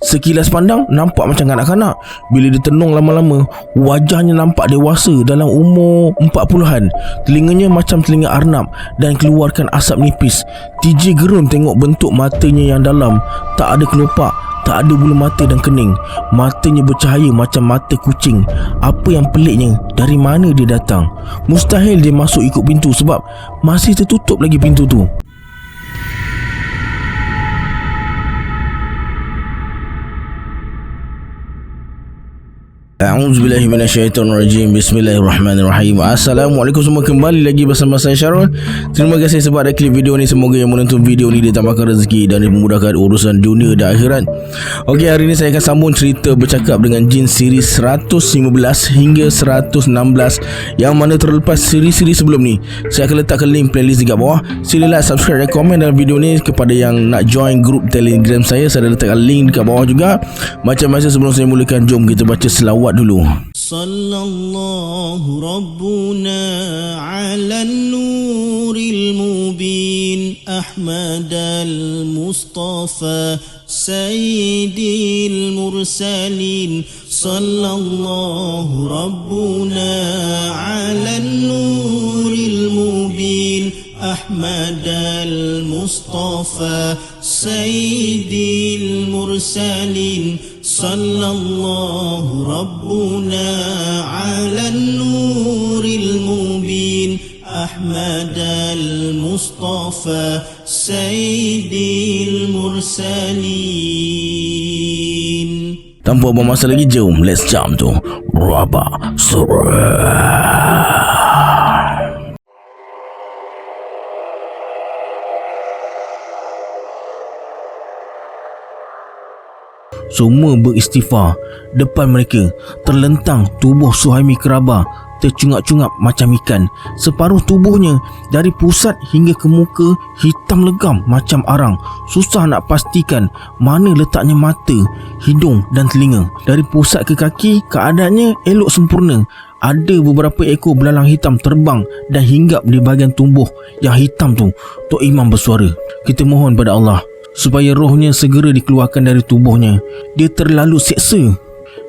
Sekilas pandang nampak macam kanak-kanak. Bila ditenung lama-lama, wajahnya nampak dewasa dalam umur 40-an. Telinganya macam telinga arnab dan keluarkan asap nipis. TJ gerun tengok bentuk matanya yang dalam. Tak ada kelopak, tak ada bulu mata dan kening. Matanya bercahaya macam mata kucing. Apa yang peliknya, dari mana dia datang? Mustahil dia masuk ikut pintu sebab masih tertutup lagi pintu tu. A'udzubillahi minasyaitonirrajim. Bismillahirrahmanirrahim. Assalamualaikum semua, kembali lagi bersama saya Syarul. Terima kasih sebab ada klik video ni. Semoga yang menonton video ni ditambahkan rezeki dan dimudahkan urusan dunia dan akhirat. Okey, hari ni saya akan sambung cerita bercakap dengan jin siri 115 hingga 116 yang mana terlepas siri-siri sebelum ni. Saya akan letakkan link playlist dekat bawah. Sila like, subscribe dan komen dalam video ni. Kepada yang nak join grup Telegram saya dah letakkan link dekat bawah juga. Macam biasa, sebelum saya mulakan, jom kita baca selawat dulu. Sallallahu Rabbuna ala nuril mubin Ahmad al-Mustafa Sayyidil Mursalin. Sallallahu Rabbuna ala nuril mubin Ahmad al-Mustafa Sayyidil Mursalin. Sallallahu Rabbuna ala nuril mubin Ahmad al-Mustafa Sayyidil Mursalin. Tanpa buang masa lagi, jom let's jump to Rabah Surah. Semua beristighfar. Depan mereka terlentang tubuh Suhaimi Kerabah, tercungap-cungap macam ikan. Separuh tubuhnya dari pusat hingga ke muka hitam legam macam arang. Susah nak pastikan mana letaknya mata, hidung dan telinga. Dari pusat ke kaki keadaannya elok sempurna. Ada beberapa ekor belalang hitam terbang dan hinggap di bahagian tubuh yang hitam tu. Tok Imam bersuara, "Kita mohon pada Allah supaya rohnya segera dikeluarkan dari tubuhnya. Dia terlalu seksa."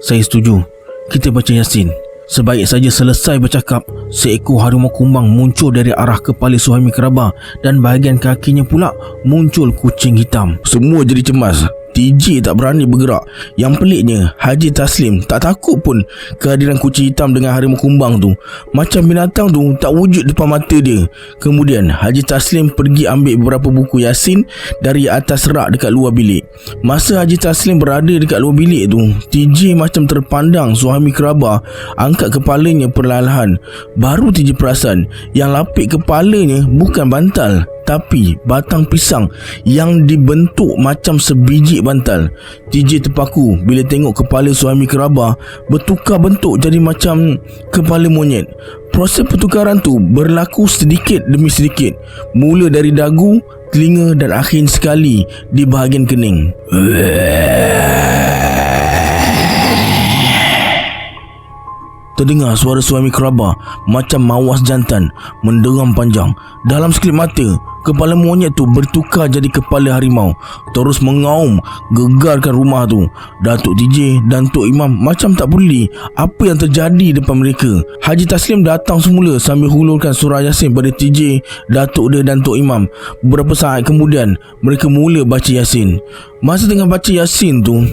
Saya setuju. Kita baca Yasin. Sebaik saja selesai bercakap, seekor harimau kumbang muncul dari arah kepala Suhaimi Kerabah dan bahagian kakinya pula muncul kucing hitam. Semua jadi cemas. TJ tak berani bergerak. Yang peliknya, Haji Taslim tak takut pun kehadiran kucing hitam dengan harimau kumbang tu. Macam binatang tu tak wujud depan mata dia. Kemudian Haji Taslim pergi ambil beberapa buku Yasin dari atas rak dekat luar bilik. Masa Haji Taslim berada dekat luar bilik tu, TJ macam terpandang Suhaimi Kerabah angkat kepalanya perlahan-lahan. Baru TJ perasan yang lapik kepalanya bukan bantal, tapi batang pisang yang dibentuk macam sebiji bantal. TJ terpaku bila tengok kepala Suhaimi Kerabah bertukar bentuk jadi macam kepala monyet. Proses pertukaran tu berlaku sedikit demi sedikit, mula dari dagu, telinga dan akhir sekali di bahagian kening. Terdengar suara Suhaimi Kerabah macam mawas jantan menderam panjang. Dalam sekelip mata, kepala monyet tu bertukar jadi kepala harimau, terus mengaum gegarkan rumah tu. Datuk TJ dan Tok Imam macam tak peduli apa yang terjadi depan mereka. Haji Taslim datang semula sambil hulurkan surah Yasin pada TJ, Datuk dia dan Tok Imam. Beberapa saat kemudian, mereka mula baca Yasin. Masa tengah baca Yasin tu,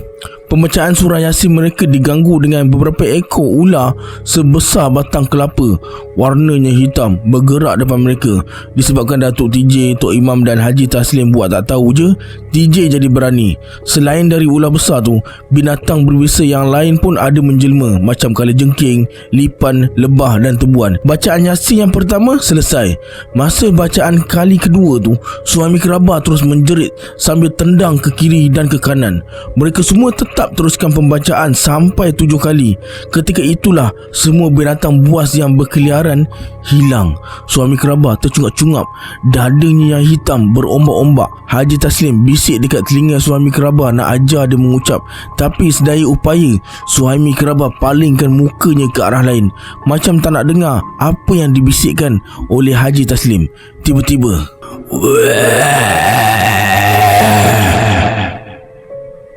pembacaan surah Yasin mereka diganggu dengan beberapa ekor ular sebesar batang kelapa. Warnanya hitam bergerak depan mereka. Disebabkan Datuk TJ, Tok Imam dan Haji Taslim buat tak tahu je, TJ jadi berani. Selain dari ular besar tu, binatang berbisa yang lain pun ada menjelma, macam kalajengking, lipan, lebah dan tebuan. Bacaan Yasin yang pertama selesai. Masa bacaan kali kedua tu, Suhaimi Kerabah terus menjerit sambil tendang ke kiri dan ke kanan. Mereka semua tetap teruskan pembacaan sampai 7 kali. Ketika itulah semua binatang buas yang berkeliaran hilang. Suhaimi Kerabah tercungap-cungap, dadanya yang hitam berombak-ombak. Haji Taslim bisik dekat telinga Suhaimi Kerabah nak ajar dia mengucap, tapi sedaya upaya Suhaimi Kerabah palingkan mukanya ke arah lain, macam tak nak dengar apa yang dibisikkan oleh Haji Taslim. Tiba-tiba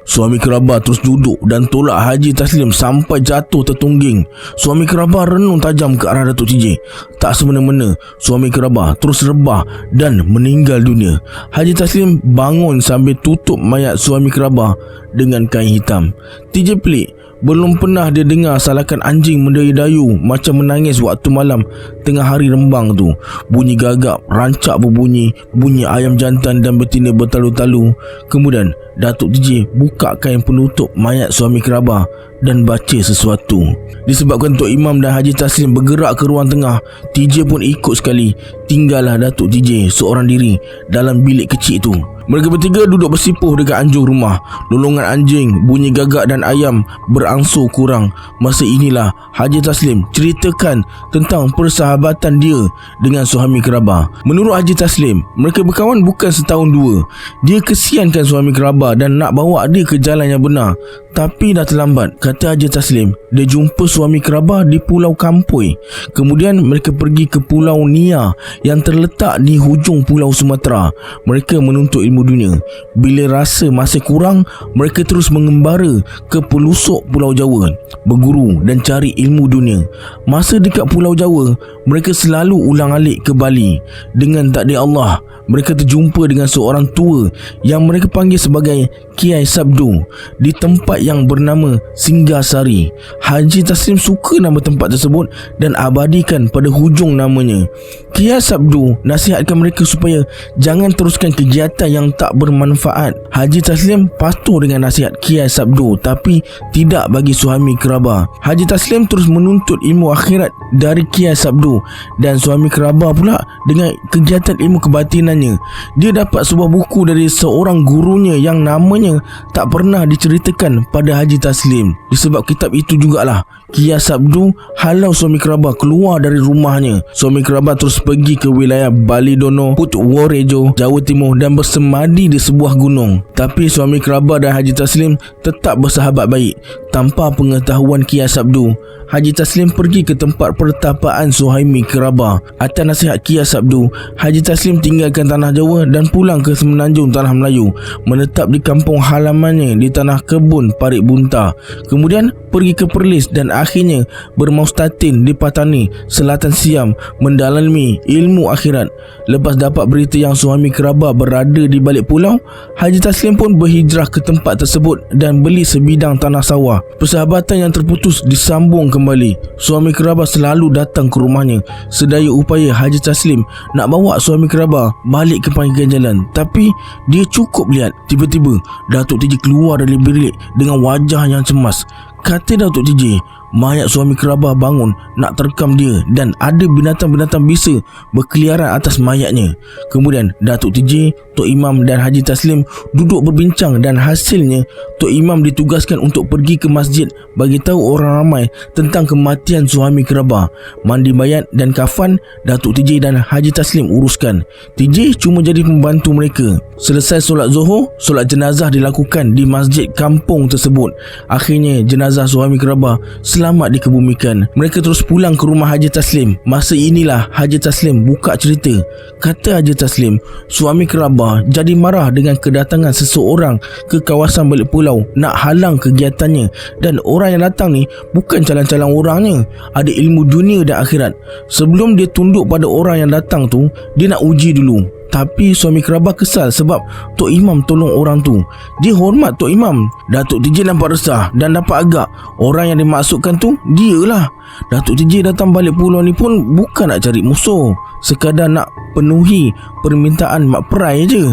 Suami kerabat terus duduk dan tolak Haji Taslim sampai jatuh tertungging. Suami kerabat renung tajam ke arah Datuk TJ. Tak semena-mena, suami kerabat terus rebah dan meninggal dunia. Haji Taslim bangun sambil tutup mayat suami kerabat dengan kain hitam. TJ pelik. Belum pernah dia dengar salakan anjing mendayu-dayu macam menangis waktu malam tengah hari rembang tu. Bunyi gagak, rancak berbunyi, bunyi ayam jantan dan betina bertalu-talu. Kemudian Datuk TJ buka kain penutup mayat suami kerabat dan baca sesuatu. Disebabkan Tok Imam dan Haji Taslim bergerak ke ruang tengah, TJ pun ikut sekali. Tinggallah Datuk TJ seorang diri dalam bilik kecil tu. Mereka bertiga duduk bersipuh dekat anjung rumah. Lolongan anjing, bunyi gagak dan ayam berangsur kurang. Masa inilah Haji Taslim ceritakan tentang persahabatan dia dengan suami kerabat. Menurut Haji Taslim, mereka berkawan bukan setahun dua. Dia kesiankan suami kerabat dan nak bawa dia ke jalan yang benar. Tapi dah terlambat, kata Haji Taslim. Dia jumpa suami kerabat di Pulau Kampoi. Kemudian mereka pergi ke Pulau Nia yang terletak di hujung Pulau Sumatera. Mereka menuntut ilmu dunia. Bila rasa masih kurang, mereka terus mengembara ke pelosok Pulau Jawa, berguru dan cari ilmu dunia. Masa dekat Pulau Jawa, mereka selalu ulang-alik ke Bali. Dengan takdir Allah, mereka terjumpa dengan seorang tua yang mereka panggil sebagai Kiai Sabdu di tempat yang bernama Singgasari. Haji Taslim suka nama tempat tersebut dan abadikan pada hujung namanya. Kiai Sabdu nasihatkan mereka supaya jangan teruskan kegiatan yang tak bermanfaat. Haji Taslim patuh dengan nasihat Kiai Sabdu tapi tidak bagi suami kerabat. Haji Taslim terus menuntut ilmu akhirat dari Kiai Sabdu dan suami kerabat pula dengan kegiatan ilmu kebatinannya. Dia dapat sebuah buku dari seorang gurunya yang namanya tak pernah diceritakan pada Haji Taslim. Disebab kitab itu jugalah Kiai Sabdu halau suami kerabat keluar dari rumahnya. Suami kerabat terus pergi ke wilayah Balidono, Putworejo, Jawa Timur dan bersemadi di sebuah gunung. Tapi suami kerabat dan Haji Taslim tetap bersahabat baik. Tanpa pengetahuan Kiai Sabdu, Haji Taslim pergi ke tempat pertapaan Suhaimi Kerabat. Atas nasihat Kiai Sabdu, Haji Taslim tinggalkan tanah Jawa dan pulang ke semenanjung tanah Melayu, menetap di kampung halamannya di tanah kebun Parit Bunta. Kemudian pergi ke Perlis dan akhirnya bermaustatin di Patani, Selatan Siam, mendalami ilmu akhirat. Lepas dapat berita yang suami kerabat berada di balik pulau, Haji Taslim pun berhijrah ke tempat tersebut dan beli sebidang tanah sawah. Persahabatan yang terputus disambung kembali. Suami kerabat selalu datang ke rumahnya. Sedaya upaya Haji Taslim nak bawa suami kerabat balik ke panggilan jalan, tapi dia cukup lihat. Tiba-tiba Datuk TJ keluar dari bilik dengan wajah yang cemas. Kata Datuk TJ, mayat suami kerabat bangun nak terkam dia dan ada binatang-binatang bisa berkeliaran atas mayatnya. Kemudian Datuk TJ, Tok Imam dan Haji Taslim duduk berbincang dan hasilnya Tok Imam ditugaskan untuk pergi ke masjid bagi tahu orang ramai tentang kematian suami kerabat. Mandi mayat dan kafan Datuk TJ dan Haji Taslim uruskan. TJ cuma jadi pembantu mereka. Selesai solat Zuhur, solat jenazah dilakukan di masjid kampung tersebut. Akhirnya jenazah suami kerabat selamat dikebumikan. Mereka terus pulang ke rumah Haji Taslim. Masa inilah Haji Taslim buka cerita. Kata Haji Taslim, suami kerabat jadi marah dengan kedatangan seseorang ke kawasan balik pulau nak halang kegiatannya, dan orang yang datang ni bukan calon-calon orangnya, ada ilmu dunia dan akhirat. Sebelum dia tunduk pada orang yang datang tu, dia nak uji dulu. Tapi suami kerabat kesal sebab Tok Imam tolong orang tu. Dia hormat Tok Imam. Datuk TJ nampak resah dan dapat agak. Orang yang dimaksudkan tu dialah. Datuk TJ datang balik pulau ni pun bukan nak cari musuh, sekadar nak penuhi permintaan mak perai je.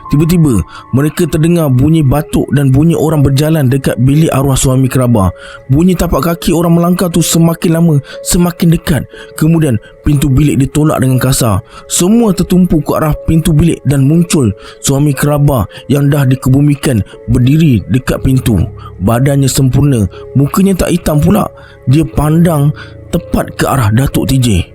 Tiba-tiba mereka terdengar bunyi batuk dan bunyi orang berjalan dekat bilik arwah suami kerabat. Bunyi tapak kaki orang melangkah tu semakin lama semakin dekat. Kemudian pintu bilik ditolak dengan kasar. Semua tertumpu ke arah pintu bilik dan muncul suami kerabat yang dah dikebumikan berdiri dekat pintu. Badannya sempurna, mukanya tak hitam pula. Dia pandang tepat ke arah Datuk TJ.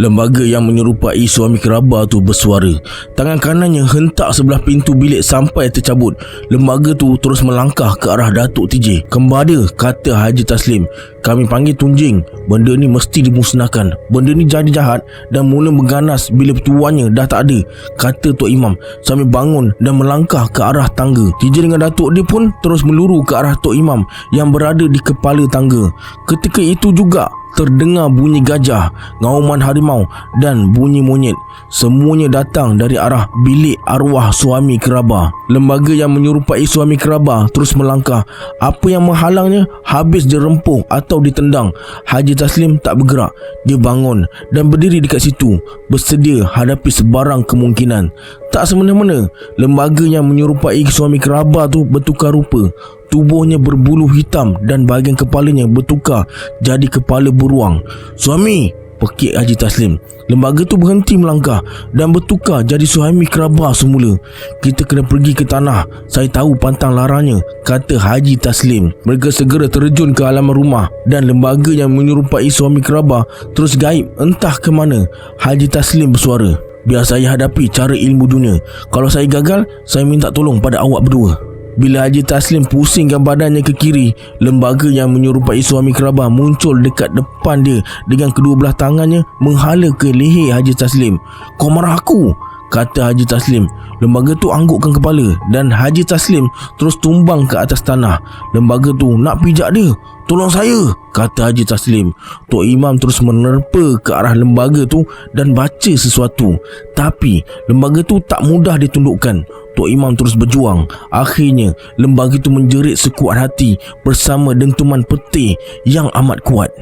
Lembaga yang menyerupai suami kerabat tu bersuara. Tangan kanannya hentak sebelah pintu bilik sampai tercabut. Lembaga tu terus melangkah ke arah Datuk TJ. "Kembar dia," kata Haji Taslim. "Kami panggil tunjing. Benda ni mesti dimusnahkan. Benda ni jadi jahat dan mula berganas bila tuannya dah tak ada," kata Tok Imam sambil bangun dan melangkah ke arah tangga. TJ dengan Datuk dia pun terus meluru ke arah Tok Imam yang berada di kepala tangga. Ketika itu juga terdengar bunyi gajah, ngauman harimau dan bunyi monyet. Semuanya datang dari arah bilik arwah suami kerabat. Lembaga yang menyerupai suami kerabat terus melangkah. Apa yang menghalangnya habis dirempuh atau ditendang. Haji Taslim tak bergerak. Dia bangun dan berdiri dekat situ, bersedia hadapi sebarang kemungkinan. Tak semena-mena, lembaga yang menyerupai suami kerabat tu bertukar rupa. Tubuhnya berbulu hitam dan bahagian kepalanya bertukar jadi kepala beruang. "Suami!" pekik Haji Taslim. Lembaga tu berhenti melangkah dan bertukar jadi suami kerabat semula. "Kita kena pergi ke tanah. Saya tahu pantang larangnya," kata Haji Taslim. Mereka segera terjun ke halaman rumah dan lembaga yang menyerupai suami kerabat terus gaib entah ke mana. Haji Taslim bersuara, "Biar saya hadapi cara ilmu dunia. Kalau saya gagal, saya minta tolong pada awak berdua." Bila Haji Taslim pusingkan badannya ke kiri, lembaga yang menyerupai suami kerabat muncul dekat depan dia dengan kedua belah tangannya menghala ke leher Haji Taslim. "Kau marah aku?" kata Haji Taslim. Lembaga tu anggukkan kepala dan Haji Taslim terus tumbang ke atas tanah. Lembaga tu nak pijak dia. "Tolong saya," kata Haji Taslim. Tok Imam terus menerpa ke arah lembaga tu dan baca sesuatu. Tapi lembaga tu tak mudah ditundukkan. Tok Imam terus berjuang. Akhirnya lembaga tu menjerit sekuat hati bersama dentuman petir yang amat kuat.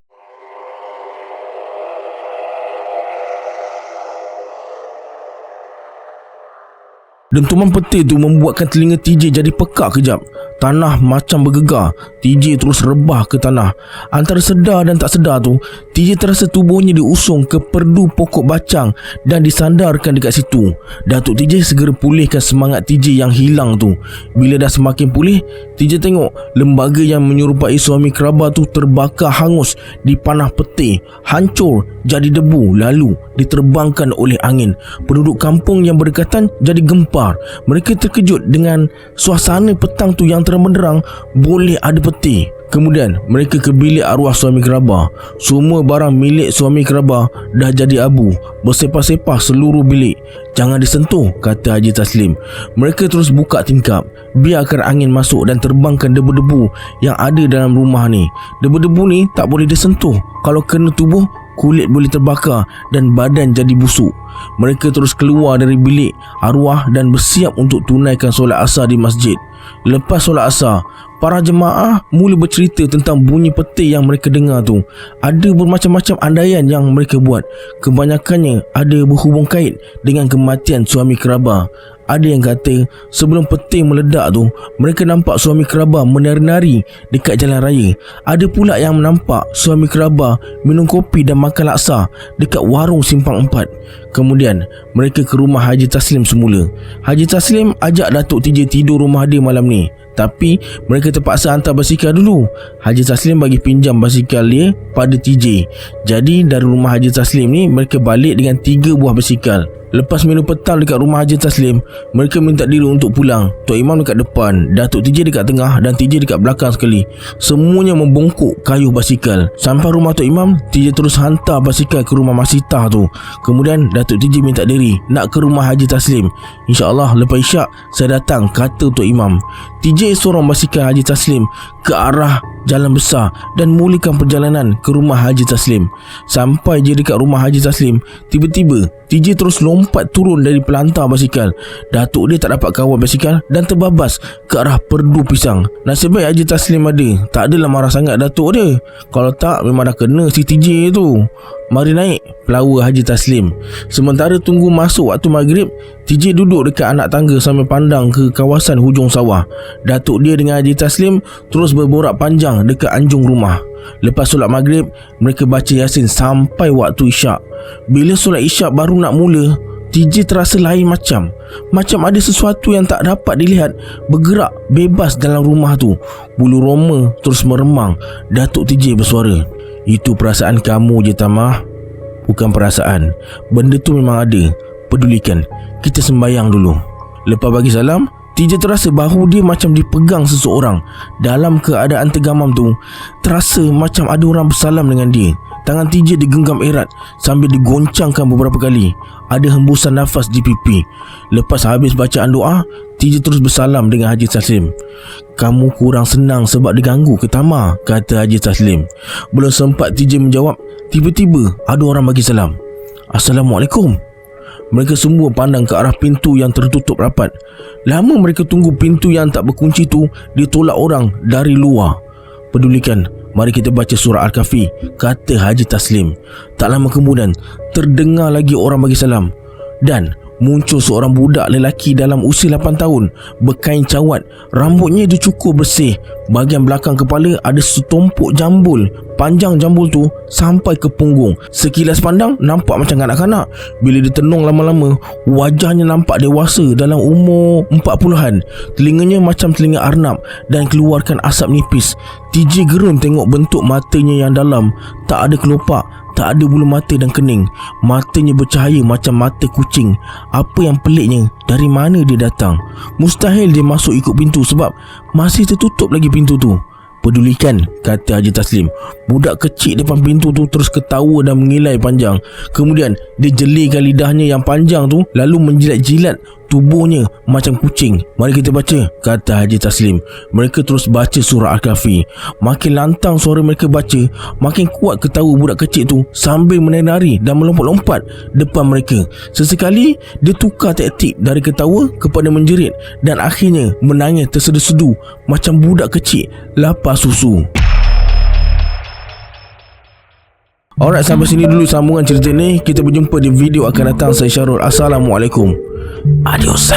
Dentuman petir tu membuatkan telinga TJ jadi pekak kejap. Tanah macam bergegar. TJ terus rebah ke tanah. Antara sedar dan tak sedar tu, TJ terasa tubuhnya diusung ke perdu pokok bacang dan disandarkan dekat situ. Datuk TJ segera pulihkan semangat TJ yang hilang tu. Bila dah semakin pulih, TJ tengok lembaga yang menyerupai suami kerabat tu terbakar hangus di panah petir, hancur jadi debu lalu diterbangkan oleh angin. Penduduk kampung yang berdekatan jadi gempar. Mereka terkejut dengan suasana petang tu yang terang benderang boleh ada petir. Kemudian mereka ke bilik arwah suami kerabat. Semua barang milik suami kerabat dah jadi abu, bersepah-sepah seluruh bilik. "Jangan disentuh," kata Haji Taslim. Mereka terus buka tingkap, biarkan angin masuk dan terbangkan debu-debu yang ada dalam rumah ni. Debu-debu ni tak boleh disentuh. Kalau kena tubuh, kulit boleh terbakar dan badan jadi busuk. Mereka terus keluar dari bilik arwah dan bersiap untuk tunaikan solat asar di masjid. Lepas solat asar, para jemaah mula bercerita tentang bunyi petir yang mereka dengar tu. Ada bermacam-macam andaian yang mereka buat. Kebanyakannya ada berhubung kait dengan kematian suami kerabat. Ada yang kata sebelum petir meledak tu, mereka nampak suami kerabat menari-nari dekat jalan raya. Ada pula yang nampak suami kerabat minum kopi dan makan laksa dekat warung Simpang 4. Kemudian mereka ke rumah Haji Taslim semula. Haji Taslim ajak Datuk TJ tidur rumah dia malam ni. Tapi mereka terpaksa hantar basikal dulu. Haji Taslim bagi pinjam basikal dia pada TJ. Jadi dari rumah Haji Taslim ni mereka balik dengan 3 buah basikal. Lepas minum petang dekat rumah Haji Taslim, mereka minta diri untuk pulang. Tok Imam dekat depan, Datuk TJ dekat tengah dan TJ dekat belakang sekali. Semuanya membongkok kayuh basikal. Sampai rumah Tok Imam, TJ terus hantar basikal ke rumah Masitah tu. Kemudian Datuk TJ minta diri nak ke rumah Haji Taslim. "InsyaAllah lepas isyak saya datang," kata Tok Imam. TJ sorong basikal Haji Taslim ke arah jalan besar dan mulakan perjalanan ke rumah Haji Taslim. Sampai je dekat rumah Haji Taslim, tiba-tiba TJ terus lompat turun dari pelantar basikal. Datuk dia tak dapat kawal basikal dan terbabas ke arah perdu pisang. Nasib baik Haji Taslim ada. Tak adalah marah sangat Datuk dia. Kalau tak memang dah kena si TJ tu. Mari naik, pelawa Haji Taslim. Sementara tunggu masuk waktu maghrib, TJ duduk dekat anak tangga sambil pandang ke kawasan hujung sawah. Datuk dia dengan Haji Taslim terus berborak panjang dekat anjung rumah. Lepas solat maghrib, mereka baca Yasin sampai waktu isyak. Bila solat isyak baru nak mula, TJ terasa lain macam ada sesuatu yang tak dapat dilihat bergerak bebas dalam rumah tu. Bulu roma terus meremang. Datuk TJ bersuara, "Itu perasaan kamu je, Tamah." bukan perasaan. Benda tu memang ada. Pedulikan. Kita sembahyang dulu. Lepas bagi salam, TJ terasa bahu dia macam dipegang seseorang. Dalam keadaan tergamam tu, terasa macam ada orang bersalam dengan dia. Tangan TJ digenggam erat sambil digoncangkan beberapa kali. Ada hembusan nafas di pipi. Lepas habis bacaan doa, TJ terus bersalam dengan Haji Taslim. "Kamu kurang senang sebab diganggu ke Tama?" kata Haji Taslim. Belum sempat TJ menjawab, tiba-tiba ada orang bagi salam. "Assalamualaikum." Mereka semua pandang ke arah pintu yang tertutup rapat. Lama mereka tunggu pintu yang tak berkunci tu ditolak orang dari luar. Pedulikan, mari kita baca surah Al-Kahfi, kata Haji Taslim. Tak lama kemudian, terdengar lagi orang bagi salam. Dan muncul seorang budak lelaki dalam usia 8 tahun, berkain cawat, rambutnya dicukur bersih. Bahagian belakang kepala ada setumpuk jambul. Panjang jambul tu sampai ke punggung. Sekilas pandang nampak macam kanak-kanak. Bila ditenung lama-lama, wajahnya nampak dewasa dalam umur 40-an. Telinganya macam telinga arnab dan keluarkan asap nipis. TJ gerun tengok bentuk matanya yang dalam. Tak ada kelopak, tak ada bulu mata dan kening. Matanya bercahaya macam mata kucing. Apa yang peliknya, dari mana dia datang? Mustahil dia masuk ikut pintu sebab masih tertutup lagi pintu tu. Pedulikan, kata Haji Taslim. Budak kecil depan pintu tu terus ketawa dan mengilai panjang. Kemudian dia jelirkan lidahnya yang panjang tu, lalu menjilat-jilat tubuhnya macam kucing. Mari kita baca, kata Haji Taslim. Mereka terus baca surah Al-Kahfi. Makin lantang suara mereka baca, makin kuat ketawa budak kecil tu sambil menari dan melompat-lompat depan mereka. Sesekali dia tukar taktik dari ketawa kepada menjerit dan akhirnya menangis tersedu-sedu macam budak kecil lapar susu. Alright, sampai sini dulu sambungan cerita ni. Kita berjumpa di video akan datang. Saya Syarul. Assalamualaikum. Adios.